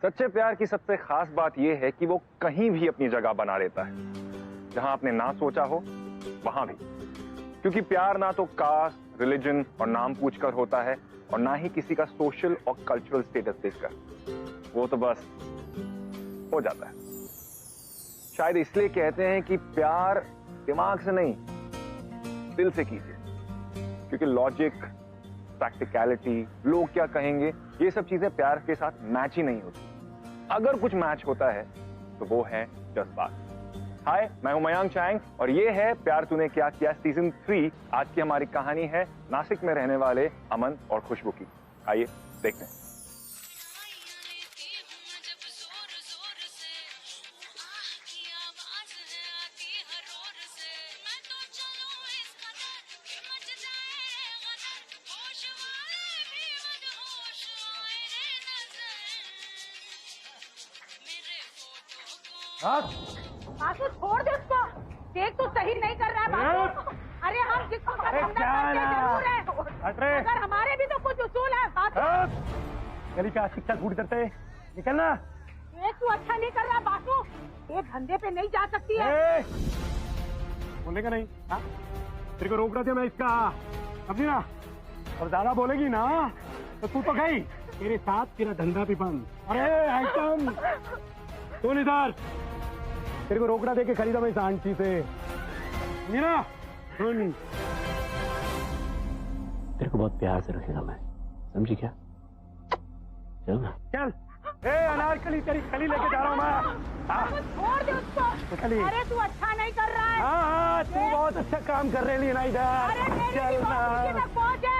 सच्चे प्यार की सबसे खास बात यह है कि वो कहीं भी अपनी जगह बना लेता है, जहां आपने ना सोचा हो वहां भी। क्योंकि प्यार ना तो कास्ट, रिलीजन और नाम पूछकर होता है और ना ही किसी का सोशल और कल्चरल स्टेटस देखकर। वो तो बस हो जाता है। शायद इसलिए कहते हैं कि प्यार दिमाग से नहीं, दिल से कीजिए। क्योंकि लॉजिक, प्रैक्टिकलिटी, लोग क्या कहेंगे, ये सब चीजें प्यार के साथ मैच ही नहीं होती। अगर कुछ मैच होता है तो वो है जज्बात। हाय, मैं हूं मयांक चैंग और ये है प्यार तूने क्या किया सीजन 3। आज की हमारी कहानी है नासिक में रहने वाले अमन और खुशबू की। आइए देखते हैं। बासु छोड़ दे उसको। देख तो सही नहीं कर रहा है बासु। अरे हम जिसको जरूर है, अगर हमारे भी तो कुछ उसूल है बासु। गली का शिक्षा छूट करते निकलना। देख तू अच्छा नहीं कर रहा बासु, ये धंधे पे नहीं जा सकती है। बोलने का नहीं, हाँ? तेरे को रोक रहा था मैं इसका, समझी ना? और ज्यादा बोलेगी ना तो तू तो गई, तेरे साथ तेरा धंधा भी बंद। अरे आइटम सुन इधर, तेरे को रोकड़ा दे के खरीदा मैं इस आंटी से, ना? सुन, तेरे को बहुत प्यार से रखेगा मैं, समझी क्या? चल ना। चल। अनारकली तेरी कली लेके जा रहा हूँ मैं। छोड़ दे उसको। अरे तू अच्छा नहीं कर रहा है। हाँ, तू बहुत अच्छा काम कर रही है ना इधर। चल ना। पहुंचे।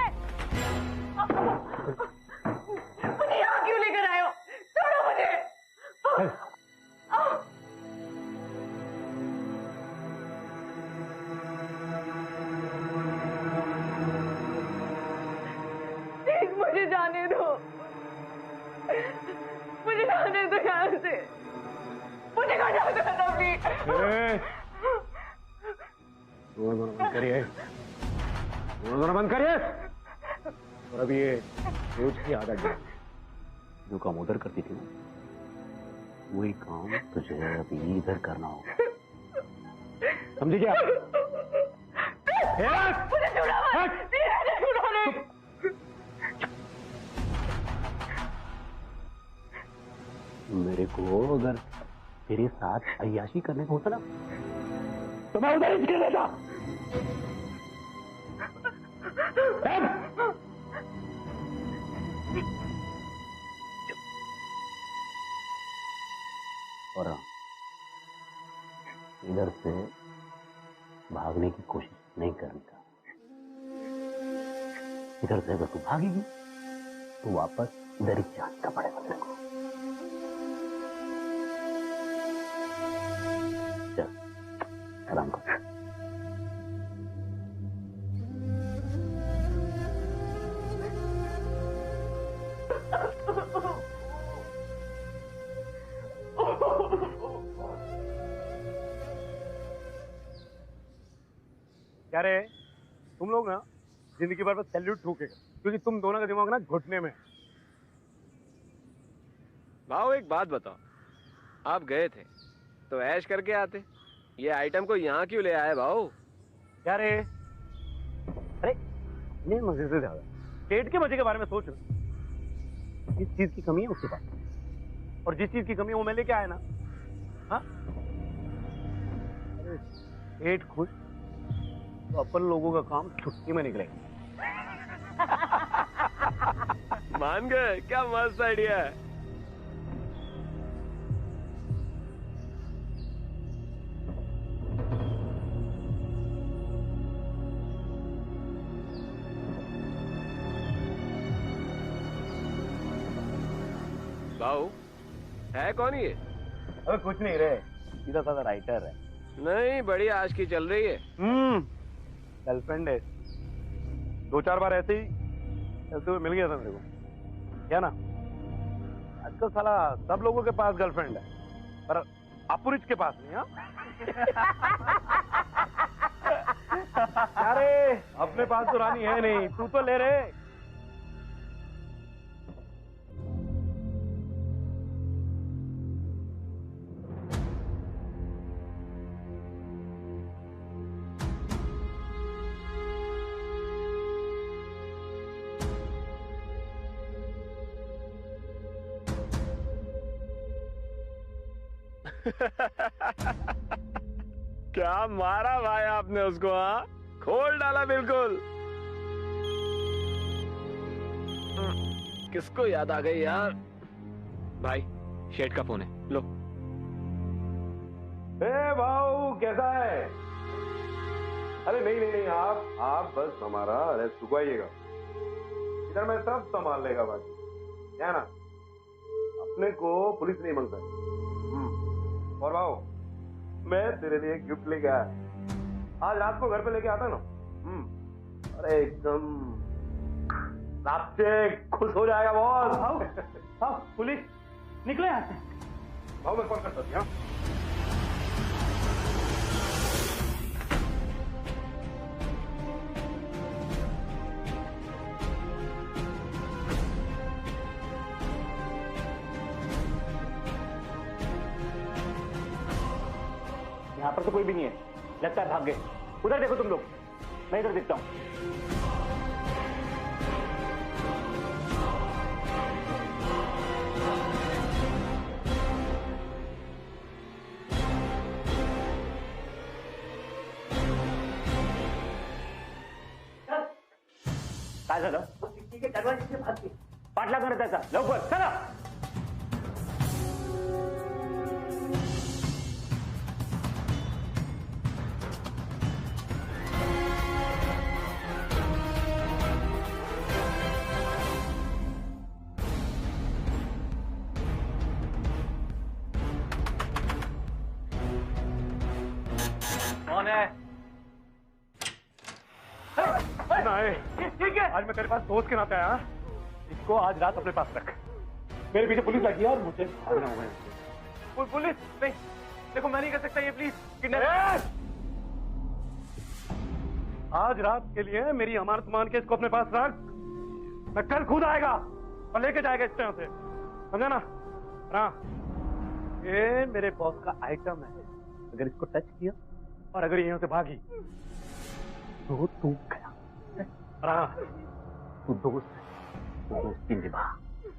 मुझे यहाँ क्यों लेकर आए हो? छोड़ो मुझे। मुझे जाने दो, मुझे जाने दो यहाँ से, मुझे कहाँ जाना है अभी? बंद करिए, बंद करिए। और अभी ये रोज की आदत है, जो काम उधर करती थी ना, वही काम तुझे अभी इधर करना होगा, समझी क्या? मुझे छुड़ा मत। मेरे को अगर तेरे साथ अय्याशी करने को होता ना तो मैं उधर ही निकल लेता। और इधर से भागने की कोशिश नहीं करने का। इधर से अगर तू भागेगी तो वापस इधर ही जाने का पड़ेगा तेरे को। आराम कर। क्या रे, तुम लोग ना जिंदगी भर बस सैल्यूट ठोकेगा, क्योंकि तुम दोनों का दिमाग ना घुटने में। भाव एक बात बताओ, आप गए थे तो ऐश करके आते, ये आइटम को यहाँ क्यों ले आए भाव? क्या रे? अरे नहीं, मजे से ज्यादा पेट के मजे के बारे में सोच रहा। जिस चीज की कमी है उसके पास, और जिस चीज की कमी है वो मैं लेके आया ना। हाँ, पेट खुश तो अपन लोगों का काम छुट्टी में निकलेगा। मान गए? क्या मस्त आइडिया है। भाऊ है कौन ये? अरे कुछ नहीं रे, सीधा साधा राइटर है। नहीं, बड़ी आज की चल रही है। गर्लफ्रेंड है, 2-4 बार ऐसे ही चलते हुए मिल गया था मेरे को, क्या ना? आजकल साला सब लोगों के पास गर्लफ्रेंड है, पर अपुरिच के पास नहीं। हाँ अरे अपने पास तो रानी है नहीं, तू तो ले रे। क्या मारा भाई आपने उसको? हाँ, खोल डाला बिल्कुल। किसको याद आ गई यार? भाई शेठ का फोन है, लो। भाऊ कैसा है? अरे नहीं नहीं नहीं, आप बस हमारा रेस्ट रुकवाइएगा, इधर मैं सब संभाल लेगा बाकी, क्या ना? अपने को पुलिस नहीं मांगता। और भाऊ मैं तेरे लिए गिफ्ट लेके आया, आज रात को घर पे लेके आता ना। अरे एकदम रात से खुश हो जाएगा बॉस। हाँ पुलिस निकले यहाँ से। भाऊ मैं कॉल करता हूँ। यहाँ पर तो कोई भी नहीं है, लगता है भाग गए। उधर देखो तुम लोग, मैं इधर देखता हूँ। काय झालं? पाठला करत त्याचा, लवकर चला। कौन है? ठीक है, आज मैं तेरे पास दोस्त के नाते आया। इसको आज रात अपने पास रख। मेरे पीछे पुलिस लगी है और मुझे भागना हुआ है। पुलिस नहीं, देखो मैं नहीं कर सकता ये, प्लीज। आज रात के लिए मेरी अमानत मान के इसको अपने पास रख। मैं कल खुद आएगा और लेके जाएगा इस तरह से, समझा ना? हाँ, ये मेरे बॉस का आइटम है। अगर इसको टच किया और अगर यहाँ से भागी तो तू गया। तू दोस्त है, तो दोस्ती निभा।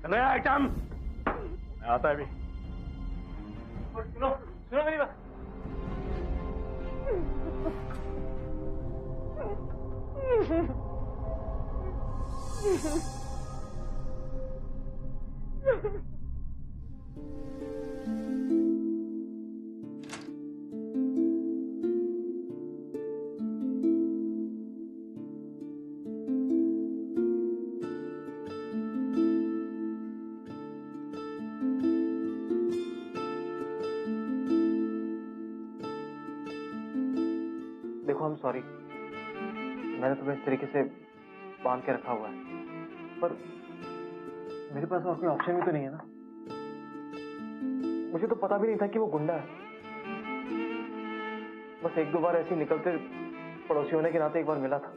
नया आइटम मैं आता है अभी। सुनो सुनो मेरी बात। देखो हम सॉरी, मैंने तुम्हें इस तरीके से बांध के रखा हुआ है, पर मेरे पास और कोई ऑप्शन भी तो नहीं है ना। मुझे तो पता भी नहीं था कि वो गुंडा है। बस एक दो बार ऐसे ही निकलते पड़ोसी होने के नाते एक बार मिला था।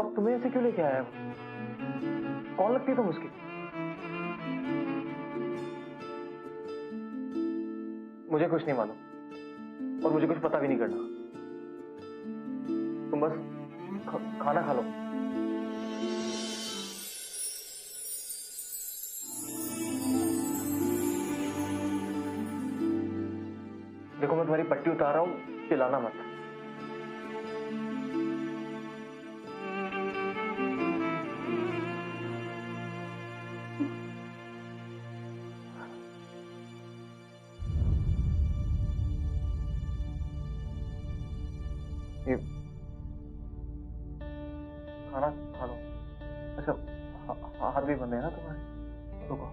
अब तुम्हें ऐसे क्यों लेके आया है वो? कौन लगती तुम उसकी? मुझे कुछ नहीं मालूम और मुझे कुछ पता भी नहीं करना। तुम बस खाना खा लो। देखो मैं तुम्हारी पट्टी उतार रहा हूं, चिल्लाना मत। ये खाना खा लो। अच्छा हाथ भी बंद है ना तुम्हारे? रुको।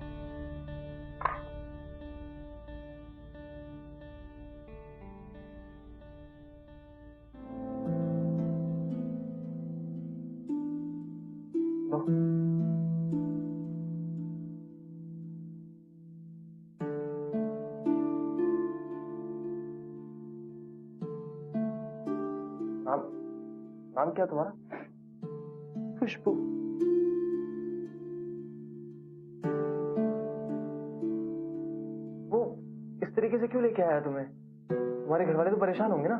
लो। नाम क्या तुम्हारा? खुशबू। वो इस तरीके से क्यों लेके आया तुम्हें? तुम्हारे घर वाले तो परेशान होंगे ना।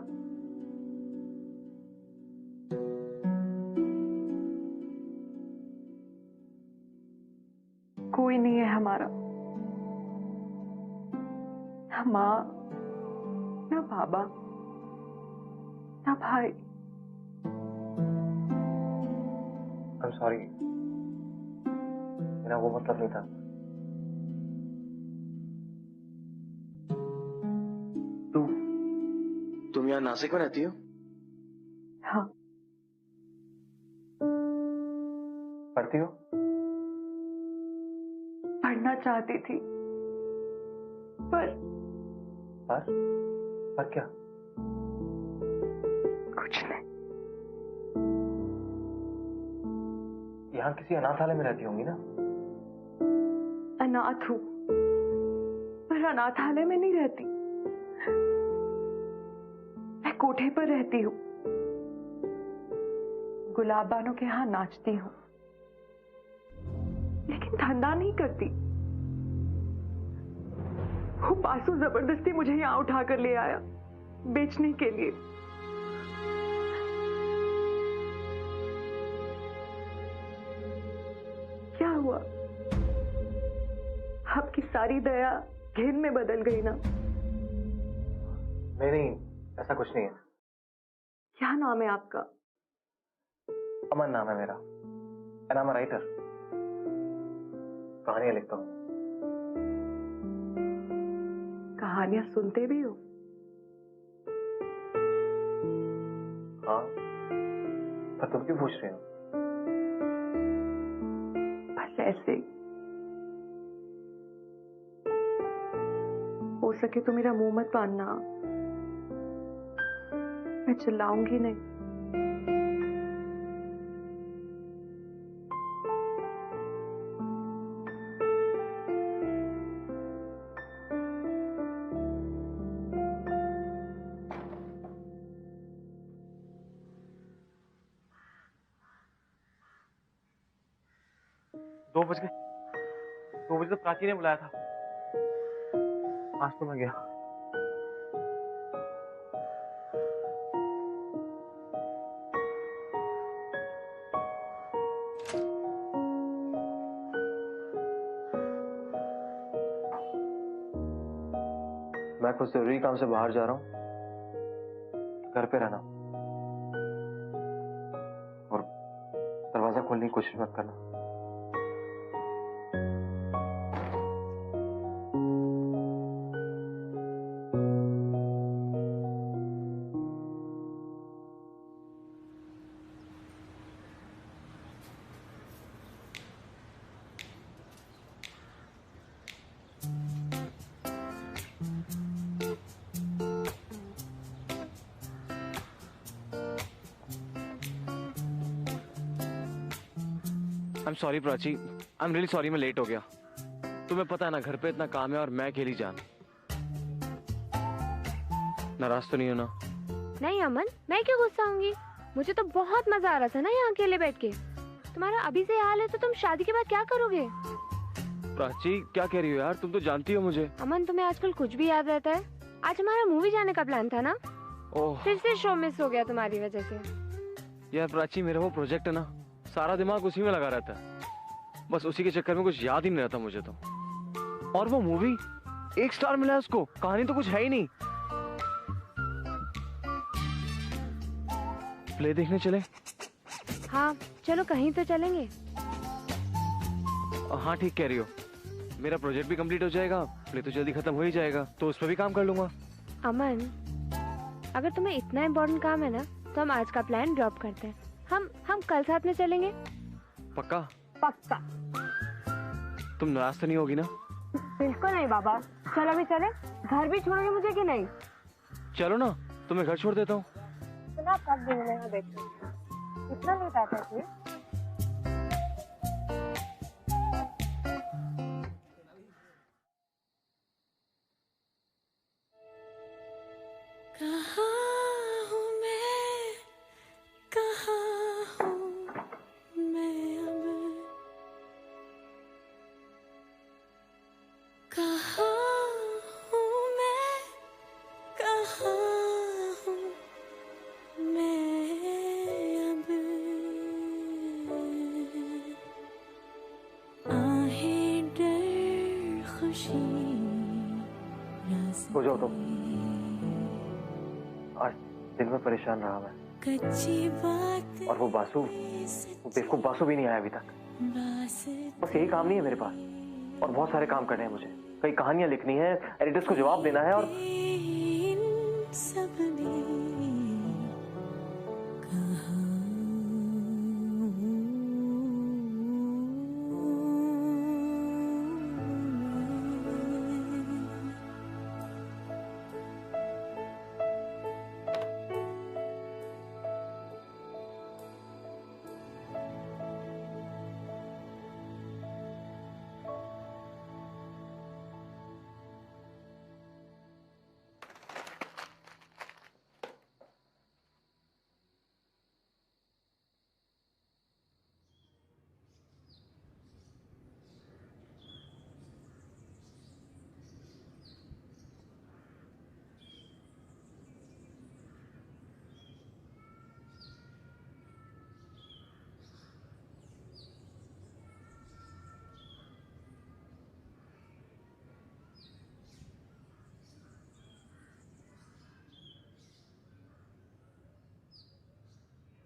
कोई नहीं है हमारा, ना माँ, ना बाबा, ना भाई। I'm sorry, मेरा वो मतलब नहीं था। तुम यहाँ नासिक में रहती हो? हाँ। पढ़ती हो? पढ़ना चाहती थी, पर क्या? कुछ नहीं। यहाँ किसी अनाथालय में रहती होंगी ना? अनाथ हूँ, पर अनाथालय में नहीं रहती। मैं कोठे पर रहती हूँ, गुलाब बानों के यहाँ नाचती हूँ, लेकिन धंधा नहीं करती। वो पासू जबरदस्ती मुझे यहाँ उठा कर ले आया बेचने के लिए। क्या हुआ? आपकी सारी दया घिन में बदल गई ना? नहीं, ऐसा कुछ नहीं है। क्या नाम है आपका? अमन नाम है मेरा। मैं नाम राइटर, कहानियां लिखता हूँ। कहानियां सुनते भी हो? हाँ, पर तुम क्यों पूछ रहे हो? बस ऐसे ही। हो सके तो मेरा मुंह मत बांधना, मैं चिल्लाऊंगी नहीं। दो बज तो प्राची ने बुलाया था। आज तो मैं गया। मैं कुछ जरूरी काम से बाहर जा रहा हूँ, घर पे रहना और दरवाजा खोलने की कोशिश मत करना। I'm sorry Prachi, I'm really sorry मैं लेट हो गया। तुम्हें पता है ना घर पे इतना काम है और मैं अकेली जान। नाराज तो नहीं हो ना? नहीं अमन, मैं क्यों गुस्सा होंगी? मुझे तो बहुत मजा आ रहा था ना यहाँ अकेले बैठ के। तुम्हारा अभी से हाल है तो तुम शादी के बाद क्या करोगे? प्राची क्या कह रही हो यार, तुम तो जानती हो मुझे। अमन तुम्हें आजकल कुछ भी याद रहता है? आज हमारा मूवी जाने का प्लान था ना? ओह फिर से शो मिस हो गया तुम्हारी वजह से। यार प्राची मेरा वो प्रोजेक्ट है ना, सारा दिमाग उसी में लगा रहता है। बस उसी के चक्कर में कुछ याद ही नहीं रहता मुझे तो। और वो मूवी 1 स्टार मिला है उसको, कहानी तो कुछ है ही नहीं। प्ले देखने चले? हाँ चलो कहीं तो चलेंगे। हाँ ठीक कह रही हो, मेरा प्रोजेक्ट भी कंप्लीट हो जाएगा, प्ले तो जल्दी खत्म हो ही जाएगा, तो उस पर भी काम कर लूंगा। अमन अगर तुम्हें इतना इम्पोर्टेंट काम है ना तो हम आज का प्लान ड्रॉप करते हैं। हम कल साथ में चलेंगे। पक्का? पक्का। तुम नाराज तो नहीं होगी ना? बिल्कुल नहीं बाबा, चलो अभी चले। घर भी छोड़ोगे मुझे कि नहीं? चलो ना, तुम्हें घर छोड़ देता हूँ। सुना कब दिन में देखो कितना लेट आता है। खुशी सो जाओ तुम। आज दिन में परेशान रहा मैं, और वो बासु, वो बेवकूफ बासु भी नहीं आया अभी तक। बस यही काम नहीं है मेरे पास, और बहुत सारे काम करने हैं मुझे। कई कहानियां लिखनी है, एडिटर्स को जवाब देना है, और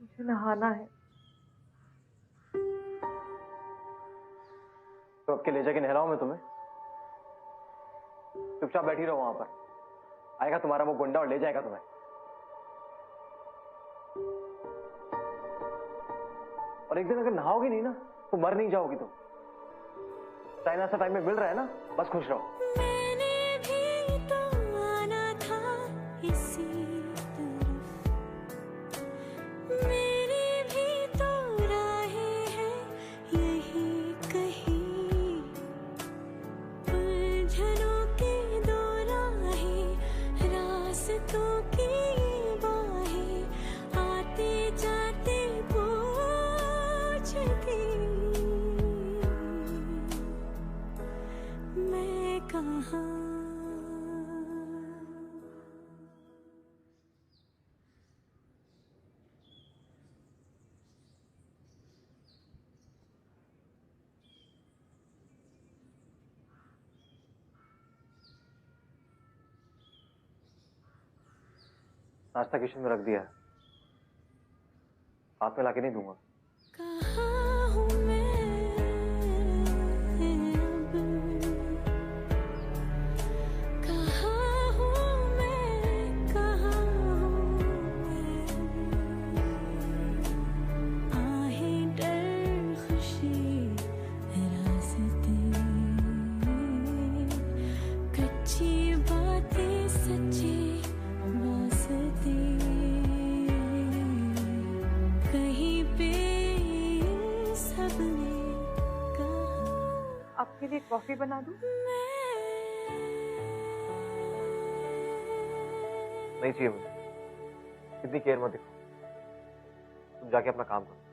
मुझे नहाना है। तो अब के ले जाके नहलाऊं मैं तुम्हें? चुपचाप बैठी रहो वहां पर, आएगा तुम्हारा वो गुंडा और ले जाएगा तुम्हें। और एक दिन अगर नहाओगी नहीं ना तो मर नहीं जाओगी तुम। टाइम ऐसा टाइम में मिल रहा है ना, बस खुश रहो। नाश्ता किचन में रख दिया है, हाथ में लाके नहीं दूंगा। आपके लिए कॉफी बना दूं? नहीं चाहिए मुझे, इतनी केयर मत दिखाओ। तुम जाके अपना काम करो।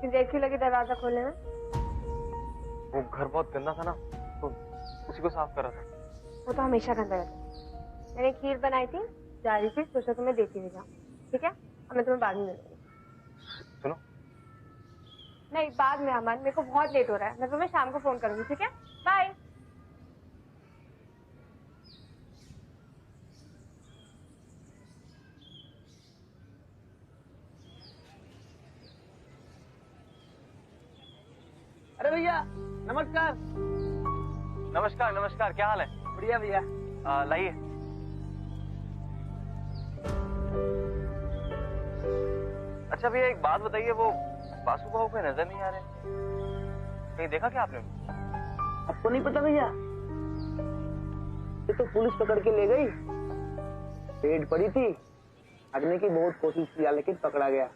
देर क्यों लगी दरवाजा खोलने में? वो घर बहुत गंदा था ना, तो उसी को साफ कर रहा था। वो तो हमेशा गंदा रहता है। मैंने खीर बनाई थी, जा रही थी, सोचा तुम्हें देती हुई जाऊं। ठीक है, अब मैं तुम्हें बाद में मिलूंगी। सुनो, नहीं बाद में अमन, मेरे को बहुत लेट हो रहा है। मैं तुम्हें शाम को फोन करूंगी, ठीक है? बाय। अरे भैया नमस्कार। नमस्कार नमस्कार, क्या हाल है? बढ़िया भैया। लाइए। अच्छा भैया एक बात बताइए, वो बासु बहू पे नजर नहीं आ रहे, कहीं देखा क्या आपने? आपको नहीं पता भैया? ये तो पुलिस पकड़ के ले गई। पेट पड़ी थी, भागने की बहुत कोशिश किया लेकिन पकड़ा गया।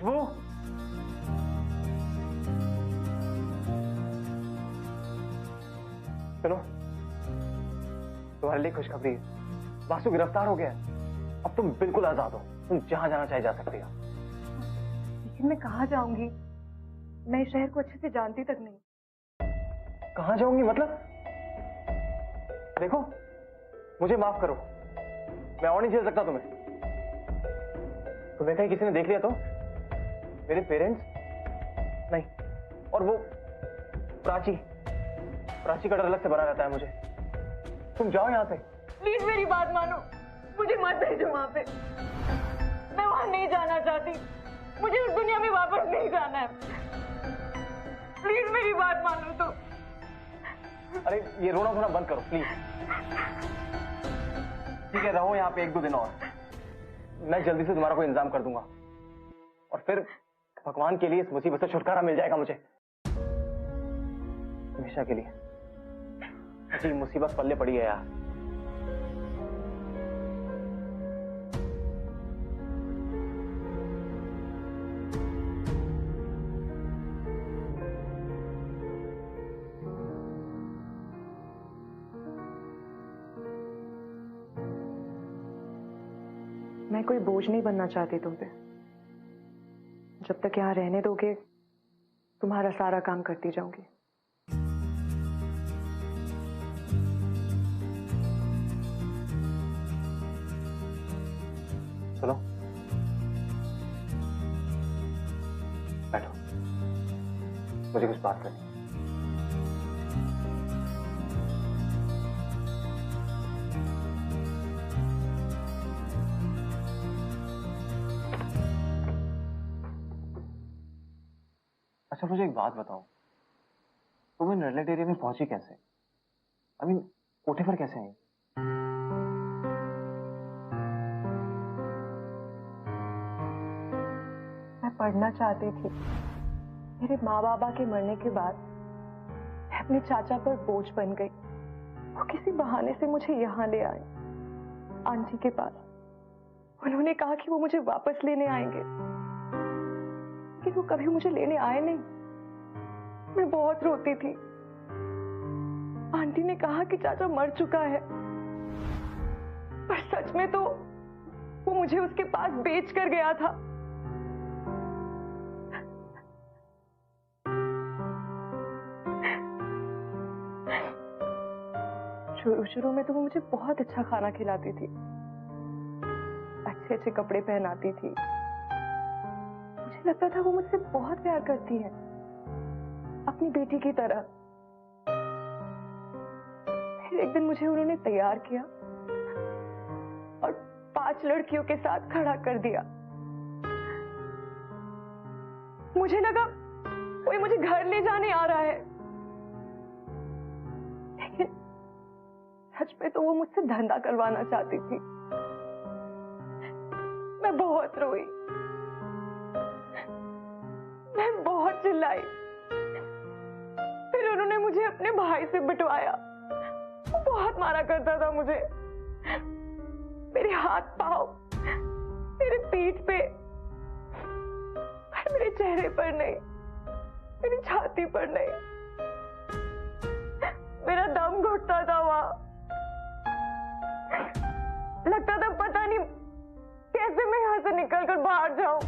खुशबू, सुनो, तुम्हारे लिए खुशखबरी है। वासु गिरफ्तार हो गया है। अब तुम बिल्कुल आजाद हो, तुम जहां जाना चाहे जा सकती हो। लेकिन मैं कहाँ जाऊंगी? मैं इस शहर को अच्छे से जानती तक नहीं। कहां जाऊंगी मतलब? देखो, मुझे माफ करो, मैं और नहीं झेल सकता तुम्हें। तुम्हें कहीं किसी ने देख लिया तो? मेरे पेरेंट्स नहीं, और वो प्राची का डर अलग से बना रहता है मुझे। तुम जाओ यहां से। प्लीज मेरी बात मानो, मुझे मत भेजो वहां पे। मैं वहां नहीं जाना चाहती, मुझे उस दुनिया में वापस नहीं जाना है। प्लीज मेरी बात मानो तो। अरे ये रोना धोना बंद करो प्लीज। ठीक है, रहो यहाँ पे 1-2 दिन और। मैं जल्दी से तुम्हारा कोई इंतजाम कर दूंगा, और फिर भगवान के लिए इस मुसीबत से छुटकारा मिल जाएगा मुझे, हमेशा के लिए। मुझे मुसीबत पल्ले पड़ी है यार। मैं कोई बोझ नहीं बनना चाहती तुम पे। जब तक यहाँ रहने दोगे, तुम्हारा सारा काम करती जाऊंगी। सुनो, बैठो, मुझे कुछ बात करनी है। अच्छा मुझे एक बात बताओ, तुम इन रेड लाइट एरिया में पहुंची कैसे? आई मीन कोठे पर कैसे आई? मैं पढ़ना चाहती थी। मेरे माँ बाबा के मरने के बाद मैं अपने चाचा पर बोझ बन गई। वो किसी बहाने से मुझे यहाँ ले आए, आंटी के पास। उन्होंने कहा कि वो मुझे वापस लेने आएंगे, लेकिन वो कभी मुझे लेने आए नहीं। मैं बहुत रोती थी। आंटी ने कहा कि चाचा मर चुका है, पर सच में तो वो मुझे उसके पास बेच कर गया था। शुरू में तो वो मुझे बहुत अच्छा खाना खिलाती थी, अच्छे अच्छे कपड़े पहनाती थी। मुझे लगता था वो मुझसे बहुत प्यार करती है, अपनी बेटी की तरह। फिर एक दिन मुझे उन्होंने तैयार किया और 5 लड़कियों के साथ खड़ा कर दिया। मुझे लगा कोई मुझे घर ले जाने आ रहा है, लेकिन सच में तो वो मुझसे धंधा करवाना चाहती थी। मैं बहुत रोई, मैं बहुत चिल्लाई। फिर उन्होंने मुझे अपने भाई से बिठवाया। वो बहुत मारा करता था मुझे, मेरे हाथ पांव, मेरे पीठ पे, पर मेरे चेहरे पर नहीं, मेरी छाती पर नहीं। मेरा दम घुटता था वहां। लगता था पता नहीं कैसे मैं यहां से निकलकर बाहर जाऊं।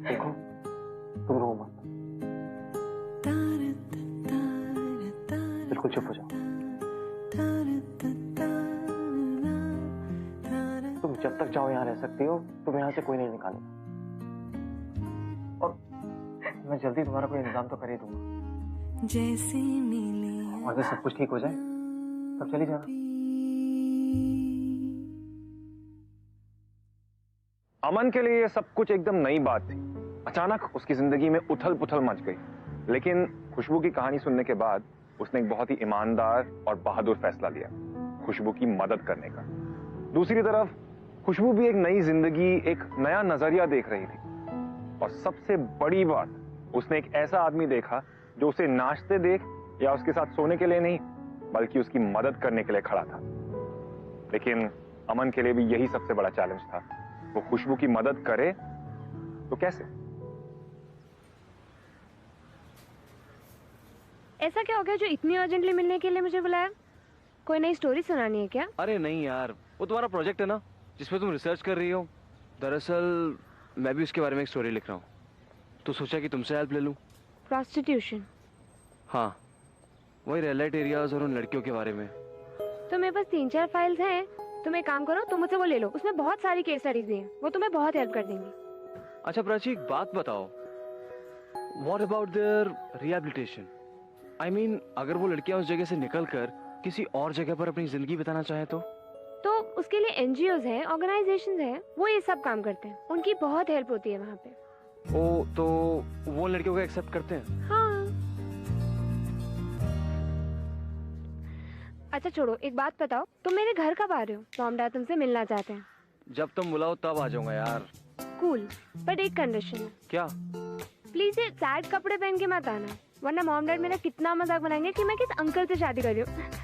देखो, तुम रो मत, बिल्कुल चुप हो जाओ। तुम जब तक चाहो यहाँ रह सकती हो, तुम यहाँ से कोई नहीं निकालेगा। और मैं जल्दी तुम्हारा कोई इंतजाम तो कर ही दूंगा। जैसे और अगर सब कुछ ठीक हो जाए तब चली जाना। अमन के लिए ये सब कुछ एकदम नई बात थी। अचानक उसकी जिंदगी में उथल पुथल मच गई, लेकिन खुशबू की कहानी सुनने के बाद उसने एक बहुत ही ईमानदार और बहादुर फैसला लिया, खुशबू की मदद करने का। दूसरी तरफ खुशबू भी एक नई जिंदगी, एक नया नजरिया देख रही थी। और सबसे बड़ी बात, उसने एक ऐसा आदमी देखा जो उसे नाचते देख या उसके साथ सोने के लिए नहीं, बल्कि उसकी मदद करने के लिए खड़ा था। लेकिन अमन के लिए भी यही सबसे बड़ा चैलेंज था। वो खुशबू की मदद करे तो कैसे? ऐसा क्या हो गया जो इतनी अर्जेंटली मिलने के लिए मुझे बुलाया? कोई नई स्टोरी सुनानी है क्या? अरे नहीं यार, वो तुम्हारा प्रोजेक्ट है ना जिसपे तुम रिसर्च कर रही हो। दरअसल मैं भी उसके बारे में एक स्टोरी लिख रहा हूँ, तो सोचा कि तुमसे हेल्प ले लूँ। प्रोस्टिट्यूशन? हाँ, वही रेड लाइट एरियाज और उन लड़कियों के बारे में। तो मेरे पास 3-4 फाइल्स हैं, तुम एक काम करो, तुम मुझसे वो ले लो, उसमें बहुत सारी केस स्टडीज भी हैं, वो तुम्हें बहुत हेल्प कर देंगी। अच्छा प्राची, एक बात बताओ, what about their rehabilitation? I mean, अगर वो लड़कियां उस जगह से निकलकर किसी और जगह पर अपनी जिंदगी बिताना चाहे तो उसके लिए एनजीओज हैं, ऑर्गेनाइजेशंस हैं, वो ये सब काम करते हैं, उनकी बहुत हेल्प होती है वहाँ पे। ओ, तो वो लड़कियों को एक्सेप्ट करते हैं? हाँ। अच्छा छोड़ो, एक बात बताओ, तुम मेरे घर कब आ रहे हो? मॉम डैड तुमसे मिलना चाहते हैं। जब तुम बुलाओ तब आ जाऊंगा यार। कूल, बट एक कंडीशन है। क्या? प्लीज ये सैड कपड़े पहन के मत आना, वरना मॉम डैड मेरा कितना मजाक बनाएंगे कि मैं किस अंकल से शादी कर रही हूँ।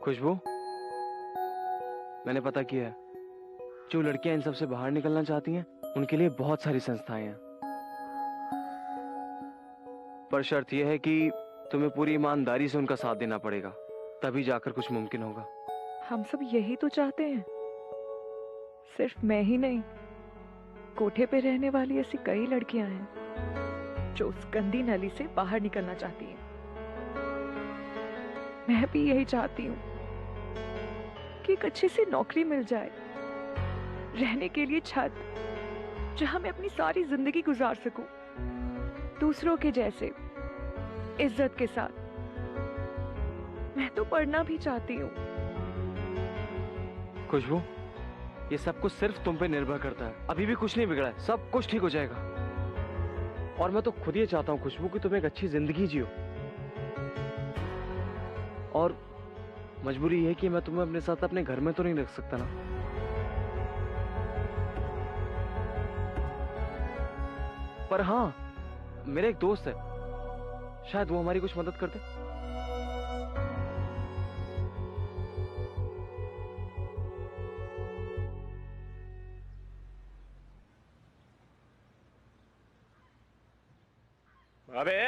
खुशबू, मैंने पता किया है, जो लड़कियां इन सब से बाहर निकलना चाहती हैं, उनके लिए बहुत सारी संस्थाएं हैं, पर शर्त यह है कि तुम्हें पूरी ईमानदारी से उनका साथ देना पड़ेगा, तभी जाकर कुछ मुमकिन होगा। हम सब यही तो चाहते हैं, सिर्फ मैं ही नहीं, कोठे पे रहने वाली ऐसी कई लड़कियां हैं जो उस गंदी नली से बाहर निकलना चाहती हैं। मैं भी यही चाहती हूँ कि एक अच्छी सी नौकरी मिल जाए, रहने के लिए छत, जहां मैं अपनी सारी जिंदगी गुजार सकूं, दूसरों के जैसे इज्जत के साथ। मैं तो पढ़ना भी चाहती हूँ। खुशबू, ये सब कुछ सिर्फ तुम पे निर्भर करता है, अभी भी कुछ नहीं बिगड़ा है, सब कुछ ठीक हो जाएगा। और मैं तो खुद ये चाहता हूँ खुशबू कि तुम एक अच्छी जिंदगी जियो, और मजबूरी ये है कि मैं तुम्हें अपने साथ अपने घर में तो नहीं रख सकता ना। पर हाँ, मेरा एक दोस्त है, शायद वो हमारी कुछ मदद कर दे। अबे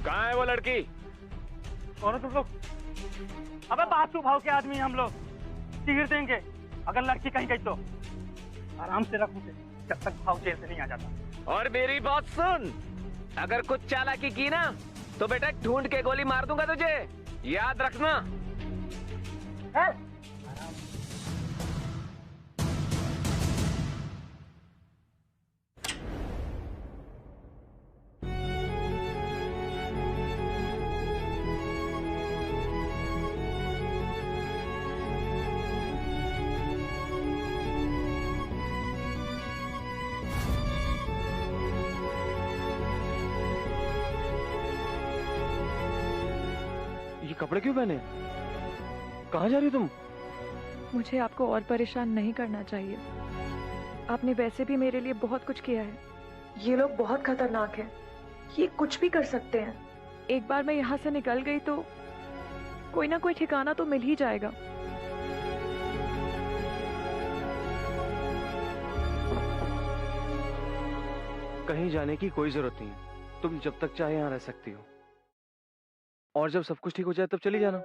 कहाँ है वो लड़की? कौन हो तुम लोग? अबे बासु भाव के आदमी हम लोग, चीर देंगे अगर लड़की कहीं गई तो। आराम से रख उसे जब तक भाव जेल से नहीं आ जाता। और मेरी बात सुन, अगर कुछ चालाकी की ना तो बेटा ढूंढ के गोली मार दूंगा तुझे, याद रखना। कपड़े क्यों पहने? कहाँ जा रही हो तुम? मुझे आपको और परेशान नहीं करना चाहिए, आपने वैसे भी मेरे लिए बहुत कुछ किया है। ये लोग बहुत खतरनाक हैं, ये कुछ भी कर सकते हैं। एक बार मैं यहाँ से निकल गई तो कोई ना कोई ठिकाना तो मिल ही जाएगा। कहीं जाने की कोई जरूरत नहीं है, तुम जब तक चाहे यहाँ रह सकती हो, और जब सब कुछ ठीक हो जाए तब चली जाना,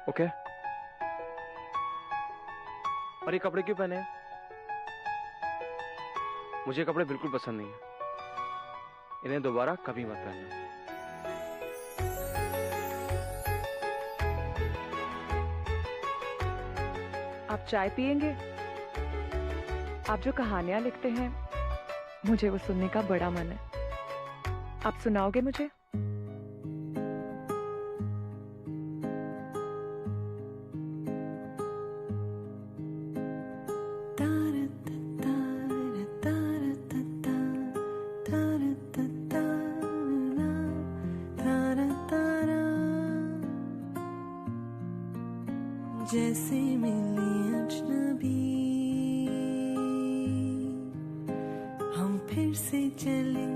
ओके? और ये कपड़े क्यों पहने हैं? मुझे कपड़े बिल्कुल पसंद नहीं है, इन्हें दोबारा कभी मत पहनना। आप चाय पियेंगे? आप जो कहानियां लिखते हैं, मुझे वो सुनने का बड़ा मन है। आप सुनाओगे मुझे? जैसे मिले अजनबी हम फिर से चले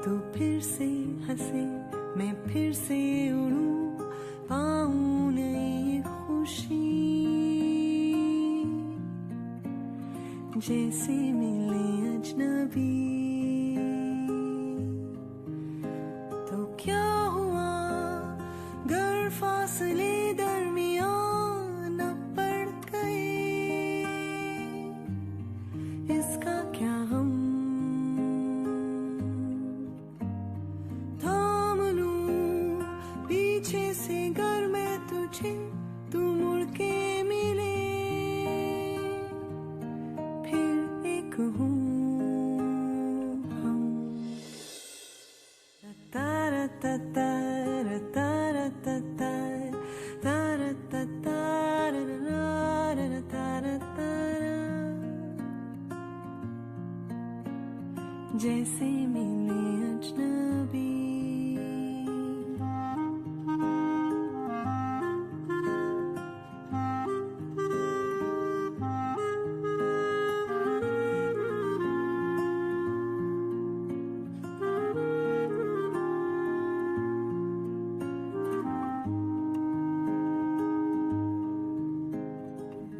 तू फिर से हंसे मैं फिर से उड़ूं पाऊं नई खुशी जैसे मिले अजनबी तो क्या हुआ गर फासले दरमियान पड़ गए इसका क्या हम थाम लूं पीछे से गर मैं तुझे तू मुड़ के मिले फिर एक हूँ हम तारा तारा तारा तारा तारा तारा जैसे मिले अजनबी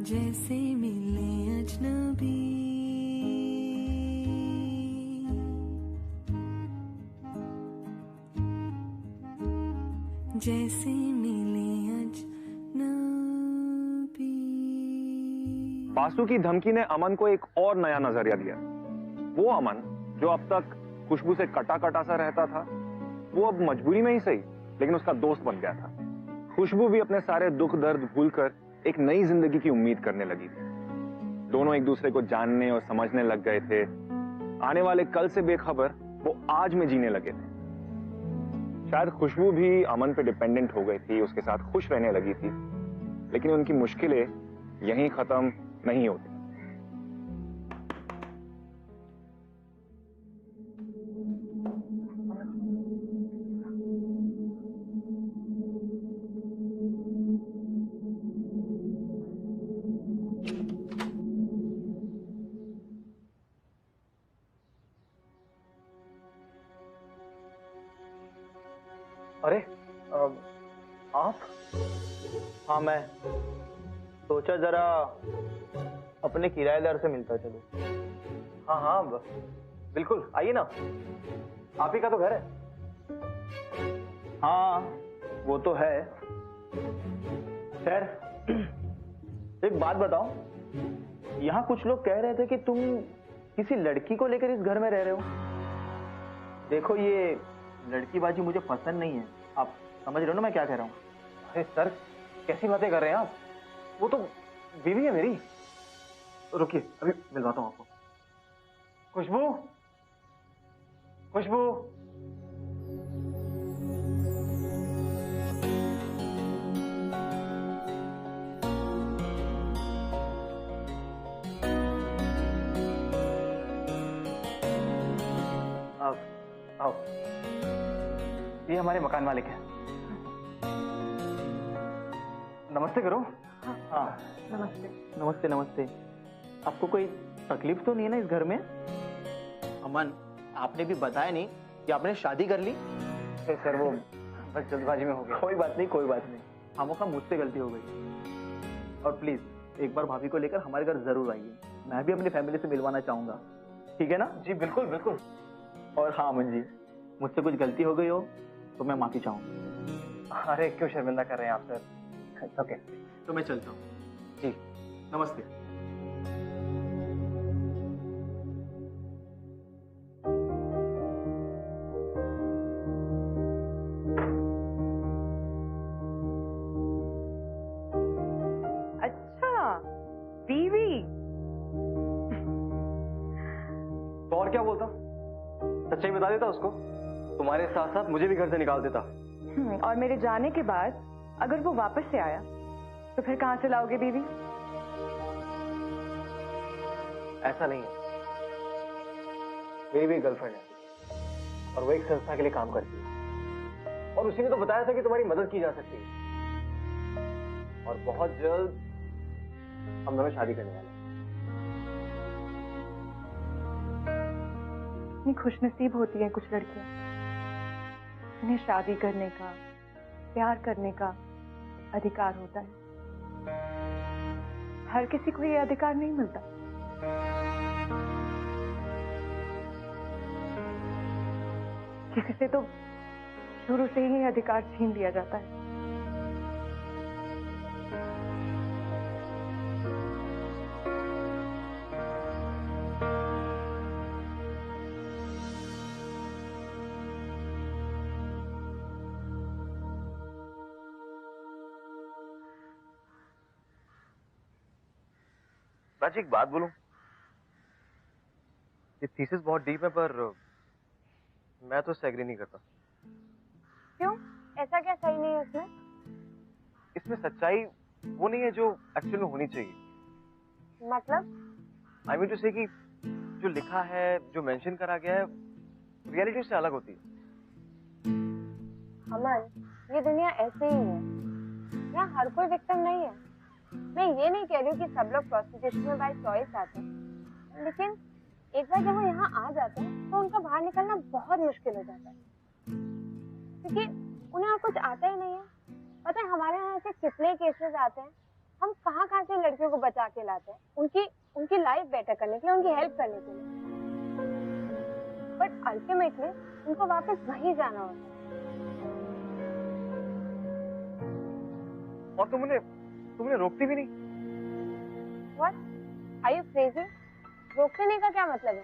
जैसे मिले अजनबी जैसे मिले अजनबी। बासु की धमकी ने अमन को एक और नया नजरिया दिया। वो अमन जो अब तक खुशबू से कटा कटा सा रहता था, वो अब मजबूरी में ही सही लेकिन उसका दोस्त बन गया था। खुशबू भी अपने सारे दुख दर्द भूलकर एक नई जिंदगी की उम्मीद करने लगी थी। दोनों एक दूसरे को जानने और समझने लग गए थे। आने वाले कल से बेखबर वो आज में जीने लगे थे। शायद खुशबू भी अमन पे डिपेंडेंट हो गई थी, उसके साथ खुश रहने लगी थी, लेकिन उनकी मुश्किलें यहीं खत्म नहीं होती। अरे आप? हाँ मैं सोचा जरा अपने किराएदार से मिलता चलो। हाँ हाँ बिल्कुल, आइए ना, आप ही का तो घर है। हाँ वो तो है। खैर एक बात बताओ, यहाँ कुछ लोग कह रहे थे कि तुम किसी लड़की को लेकर इस घर में रह रहे हो। देखो ये लड़कीबाजी मुझे पसंद नहीं है, आप समझ रहे हो ना मैं क्या कह रहा हूँ। अरे सर कैसी बातें कर रहे हैं आप, वो तो बीवी है मेरी। रुकिए अभी मिलवाता हूँ आपको। खुशबू, खुशबू। आओ, ये हमारे मकान मालिक हैं। नमस्ते करो। हाँ नमस्ते। नमस्ते नमस्ते। आपको कोई तकलीफ तो नहीं है ना इस घर में? अमन आपने भी बताया नहीं कि आपने शादी कर ली। सर वो बस जल्दबाजी में हो गया। कोई बात नहीं कोई बात नहीं, खामोखा मुझसे गलती हो गई। और प्लीज एक बार भाभी को लेकर हमारे घर जरूर आइए, मैं भी अपनी फैमिली से मिलवाना चाहूंगा। ठीक है ना? जी बिल्कुल बिल्कुल। और हाँ अमन जी, मुझसे कुछ गलती हो गई हो तो मैं माफी चाहूंगा। अरे क्यों शर्मिंदा कर रहे हैं आप सर। ओके तो मैं चलता हूँ। जी नमस्ते। अच्छा बीवी। तो और क्या बोलता, सच्चाई बता देता उसको, तुम्हारे साथ साथ मुझे भी घर से निकाल देता। और मेरे जाने के बाद अगर वो वापस से आया तो फिर कहां से लाओगे बीवी? ऐसा नहीं है, मेरी भी गर्लफ्रेंड है और वो एक संस्था के लिए काम करती है, और उसी ने तो बताया था कि तुम्हारी मदद की जा सकती है, और बहुत जल्द हम दोनों शादी करने वाले हैं। इतनी खुशनसीब होती हैं कुछ लड़कियां, इन्हें शादी करने का, प्यार करने का अधिकार होता है। हर किसी को ये अधिकार नहीं मिलता। किसी से तो शुरू से ही अधिकार छीन लिया जाता है। प्राची, एक बात बोलूं? ये थीसिस बहुत डीप है, पर मैं तो इससे एग्री नहीं करता। क्यों? ऐसा क्या सही नहीं है उसमें? इसमें सच्चाई वो नहीं है जो एक्चुअल में होनी चाहिए। मतलब? आई मीन टू से कि जो लिखा है, जो मेंशन करा गया है, रियलिटी उससे अलग होती है। अमन, ये दुनिया ऐसे ही है। यहाँ हर कोई विक्टिम नहीं है। मैं ये नहीं कह रही हूँ कि सब लोग प्रोस्टिट्यूशन में बाय चॉइस आते हैं, लेकिन एक बार जब वो यहाँ आ जाते हैं तो उनका बाहर निकलना बहुत मुश्किल हो जाता है, क्योंकि उन्हें और कुछ आता ही नहीं है। पता है हमारे यहाँ ऐसे कितने केसेस आते हैं, हम कहाँ कहाँ से लड़कियों को बचा के लाते हैं उनकी लाइफ बेटर करने के लिए, उनकी हेल्प करने के लिए, बट अल्टीमेटली उनको वापस वहीं जाना होता है। और तुमने रोकती भी नहीं। What? Are you crazy? रोकने का क्या मतलब है?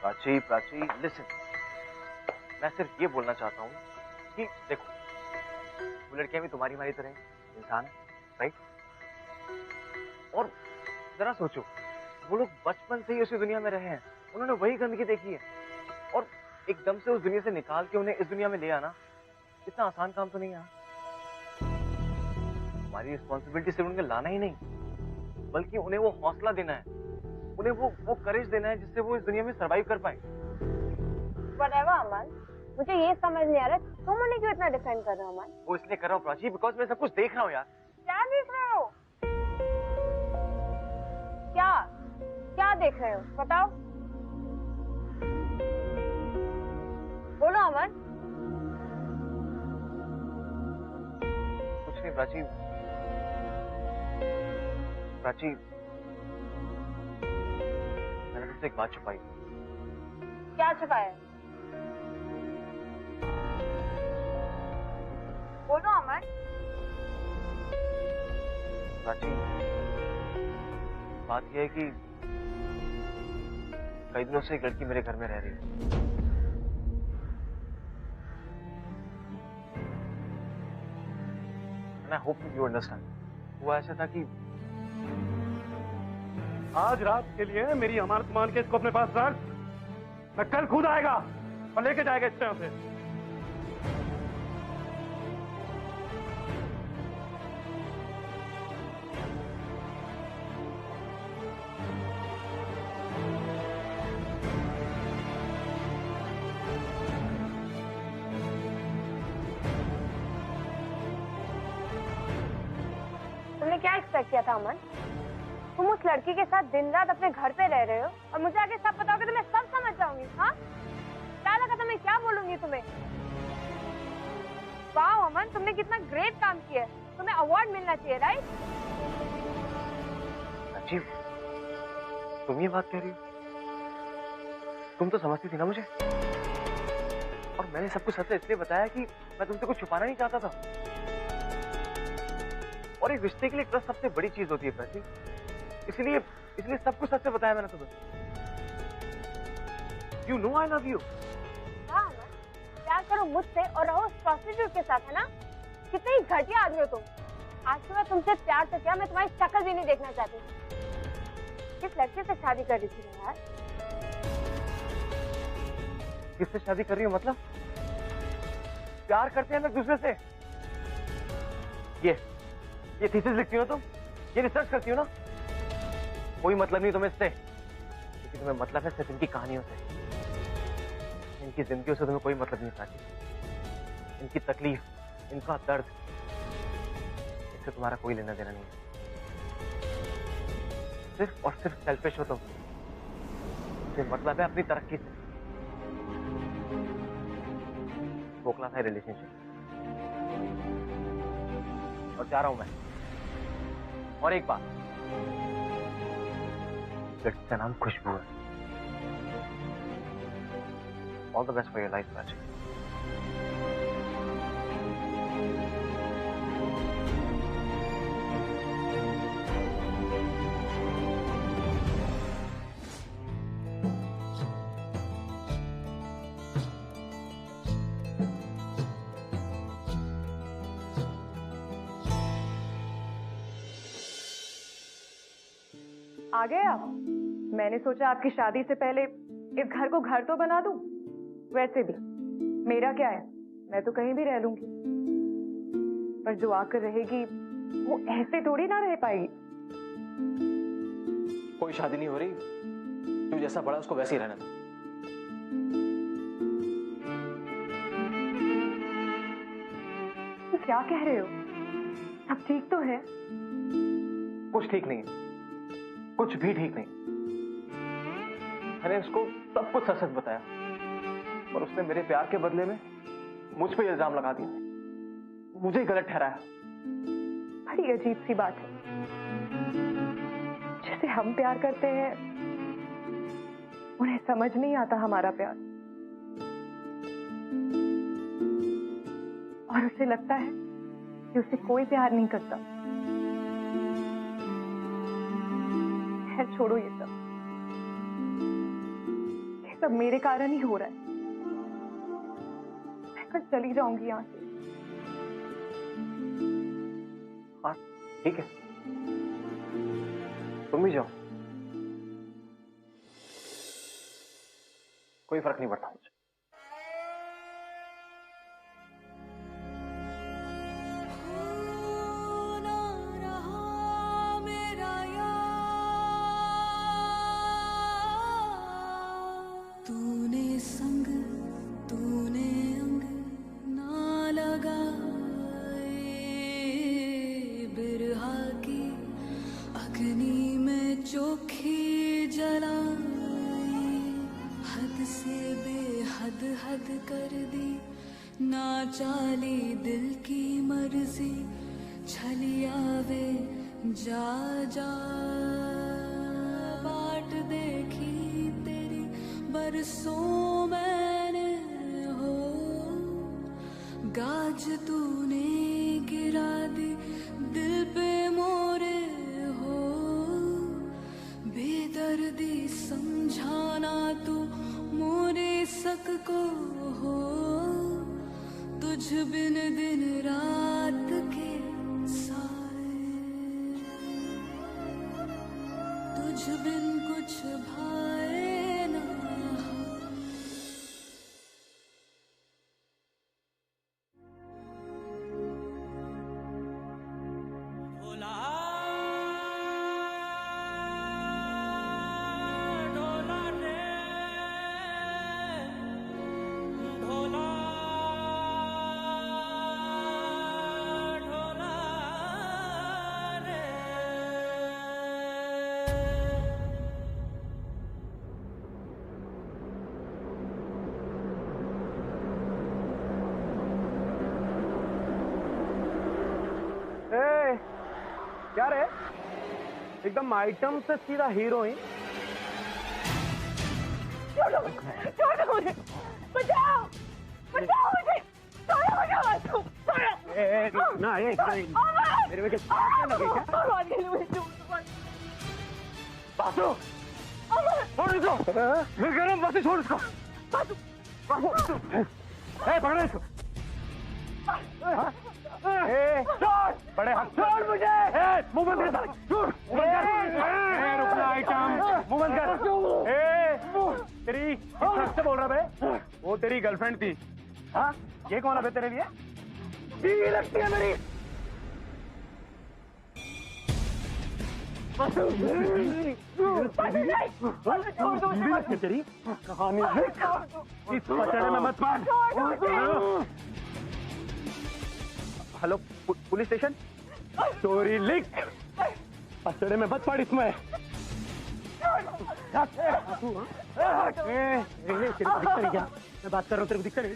प्राची, लिसन। मैं सिर्फ ये बोलना चाहता हूँ कि देखो, वो लड़कियां भी तुम्हारी हमारी तरह इंसान है, राइट? और जरा सोचो, वो लोग बचपन से ही उसी दुनिया में रहे हैं, उन्होंने वही गंदगी देखी है, और एकदम से उस दुनिया से निकाल के उन्हें इस दुनिया में ले आना इतना आसान काम तो नहीं है। हमारी रिस्पॉन्सिबिलिटी सिर्फ उन्हें लाना ही नहीं, बल्कि उन्हें वो हौसला देना है, उन्हें वो करेज देना है जिससे वो इस दुनिया में सरवाइव कर पाए। Whatever, अमन, मुझे ये समझ नहीं आ रहा तुम उन्हें क्यों इतना डिफेंड कर रहे हो अमन? वो इसलिए कर रहा हूँ प्राची, बिकॉज मैं सब कुछ देख रहा हूँ यार। क्या देख रहे हो? क्या देख रहे हो? बताओ, बोलो अमन। कुछ नहीं प्राची, मैंने तुमसे एक बात छुपाई। क्या छुपाया? बोलो अमन। प्राची, बात यह है कि कई दिनों से एक लड़की मेरे घर में रह रही है। And I hope you understand. वो ऐसा था कि आज रात के लिए मेरी अमानत मान के इसको अपने पास रख, मैं कल खुद आएगा और लेके जाएगा इस तरह से। तुमने क्या एक्सपेक्ट किया था अमन? तुम उस लड़की के साथ दिन रात अपने घर पे रह रहे हो और मुझे आगे सब बताओगे तो मैं सब समझ जाऊंगी। हाँ, क्या लगा था मैं क्या बोलूंगी तुम्हें? वाह अमन, तुमने कितना ग्रेट काम किया है, तुम्हें अवार्ड मिलना चाहिए, राइट? अजीब, तुम ये बात कह रही हो? तुम तो समझती थी ना मुझे, और मैंने सब कुछ सच इसलिए बताया कि मैं तुमसे कुछ छुपाना नहीं चाहता था। और एक रिश्ते के लिए ट्रस्ट सबसे बड़ी चीज होती है प्राची, इसलिए सब कुछ सच से बताया मैंने तुम्हें। You know I love you. हाँ अमन, प्यार करो मुझसे और रहो उस प्रोस्टिट्यूट के साथ, है ना? कितने ही घटिया आदमी हो तुम। आज के बाद तुमसे प्यार से क्या, मैं तुम्हारी शक्ल भी नहीं देखना चाहती। किस लड़के से शादी कर रही थी यार? किससे शादी कर रही हो मतलब? प्यार करते हैं हम एक दूसरे से। ये थीसिस लिखती हो तुम, ये रिसर्च करती हो ना, कोई मतलब नहीं तुम्हें इससे, क्योंकि तुम्हें मतलब है सिर्फ इनकी कहानियों से, इन इनकी जिंदगियों से तुम्हें कोई मतलब नहीं प्राची। इनकी तकलीफ, इनका दर्द, इससे तुम्हारा कोई लेना देना नहीं है। सिर्फ और सिर्फ सेल्फिश हो तुम। मतलब है अपनी तरक्की से। खोखला था रिलेशनशिप। और जा रहा हूं मैं। और एक बात, लड़की का नाम खुशबू है। All the best for your life Prachi. आ गए आप? मैंने सोचा आपकी शादी से पहले इस घर को घर तो बना दूं। वैसे भी मेरा क्या है, मैं तो कहीं भी रह लूंगी, पर जो आकर रहेगी वो ऐसे थोड़ी ना रह पाएगी। कोई शादी नहीं हो रही, तू जैसा बड़ा उसको वैसे ही रहना था। तो क्या कह रहे हो? सब ठीक तो है? कुछ ठीक नहीं, कुछ भी ठीक नहीं। मैंने उसको सब कुछ सच सच बताया और उसने मेरे प्यार के बदले में मुझ पे इल्जाम लगा दिया, मुझे ही गलत ठहराया। बड़ी अजीब सी बात है। जैसे हम प्यार करते हैं उन्हें समझ नहीं आता हमारा प्यार, और उसे लगता है कि उसे कोई प्यार नहीं करता। छोड़ो ये सब मेरे कारण ही हो रहा है। मैं कल चली जाऊंगी यहाँ से। हाँ ठीक है, तुम भी जाओ, कोई फर्क नहीं पड़ता मुझे। हद कर दी ना चाली दिल की मर्जी, छलिया वे जा जा बाट देखी तेरी बरसों मैंने हो, गाज तूने गिरा दी दिल पे मोरे हो, बेदर्दी समझाना तू मोरे सक को हो, तुझ बिन दिन रात के साए, तुझ बिन कुछ भाए ना। क्या रे, एकदम आइटम से सीधा हीरोइन। छोड़ो मुझे, बचाओ बचाओ मुझे, छोड़ो ना ये मेरे में क्या लगे क्या? बासु छोड़ इसको, मैं कह रहा हूँ बासु छोड़ इसको। पकड़ो इसको। बड़े हाथ छोड़ मुझे, मुंह बंद कर, रुकना आइटम, मुंह बंद कर। तेरी से बोल रहा बे, वो तेरी गर्लफ्रेंड थी। हाँ ये कौन है बे तेरे लिए? बीवी लगती है मेरी। बीवी लगती है तेरी? कहानी इस पचड़े में मत पड़। Hello, police station. स्टोरी लिख, पचड़े में मत पड़ इसमें। मैं बात कर रहा हूँ, तेरे को दिखता नहीं?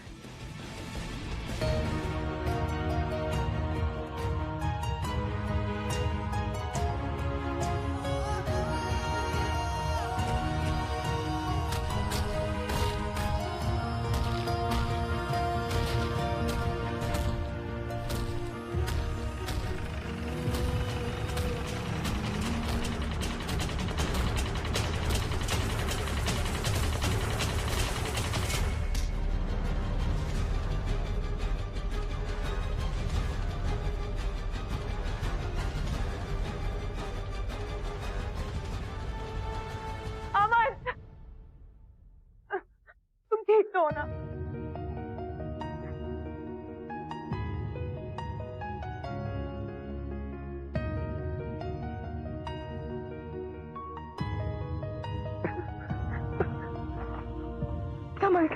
ठीक तो हो ना? कमल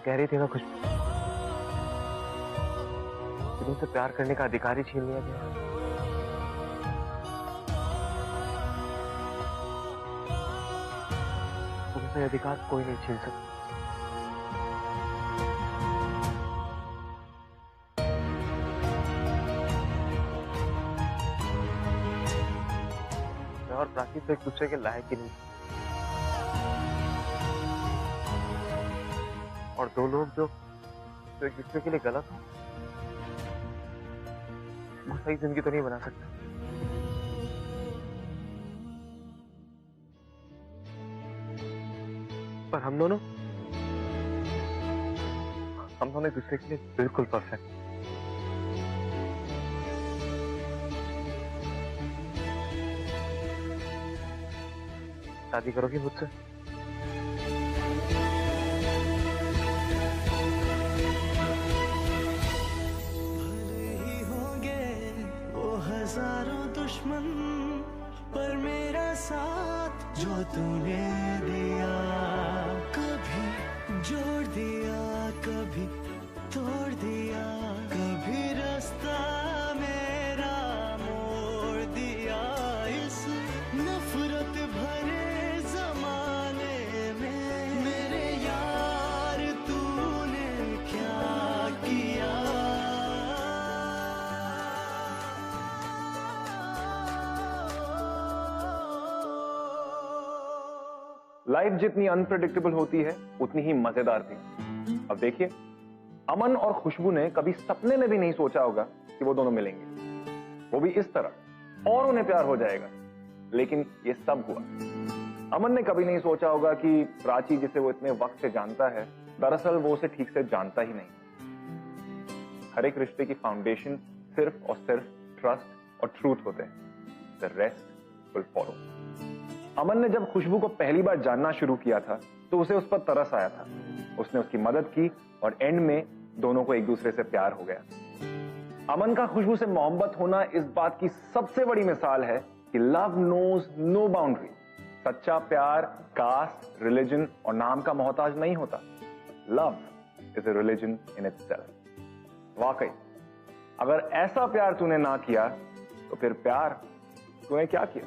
कह रही थी ना कुछ, तुमसे प्यार करने का अधिकार ही छीन लिया गया। तुमसे अधिकार कोई नहीं छीन सकता। मैं और प्राची तो एक दूसरे के लायक ही नहीं, और दो लोग जो एक दूसरे के लिए गलत हो, वो सही जिंदगी तो नहीं बना सकते। पर हम दोनों एक दूसरे के लिए बिल्कुल परफेक्ट। शादी करोगी मुझसे? हजारों दुश्मन पर मेरा साथ जो तूने दिया, कभी जोड़ दिया कभी तोड़ दिया, कभी रास्ता मेरा मोड़ दिया। इस नफरत भरे जमाने में मेरे यार तूने क्या किया। लाइफ जितनी अनप्रेडिक्टेबल होती है उतनी ही मजेदार थी। अब देखिए, अमन और खुशबू ने कभी सपने में भी नहीं सोचा होगा कि वो दोनों मिलेंगे, वो भी इस तरह, और उन्हें प्यार हो जाएगा। लेकिन ये सब हुआ। अमन ने कभी नहीं सोचा होगा कि प्राची, जिसे वो इतने वक्त से जानता है, दरअसल वो उसे ठीक से जानता ही नहीं। हर एक रिश्ते की फाउंडेशन सिर्फ और सिर्फ ट्रस्ट और ट्रूथ होते हैं। The rest will follow. Aman ने जब खुशबू को पहली बार जानना शुरू किया था तो उसे उस पर तरस आया था। उसने उसकी मदद की और एंड में दोनों को एक दूसरे से प्यार हो गया। अमन का खुशबू से मोहब्बत होना इस बात की सबसे बड़ी मिसाल है कि लव नोज नो बाउंड्री। सच्चा प्यार कास्ट, रिलीजन और नाम का मोहताज नहीं होता। Love is a religion in itself. वाकई अगर ऐसा प्यार तूने ना किया तो फिर प्यार तूने क्या किया?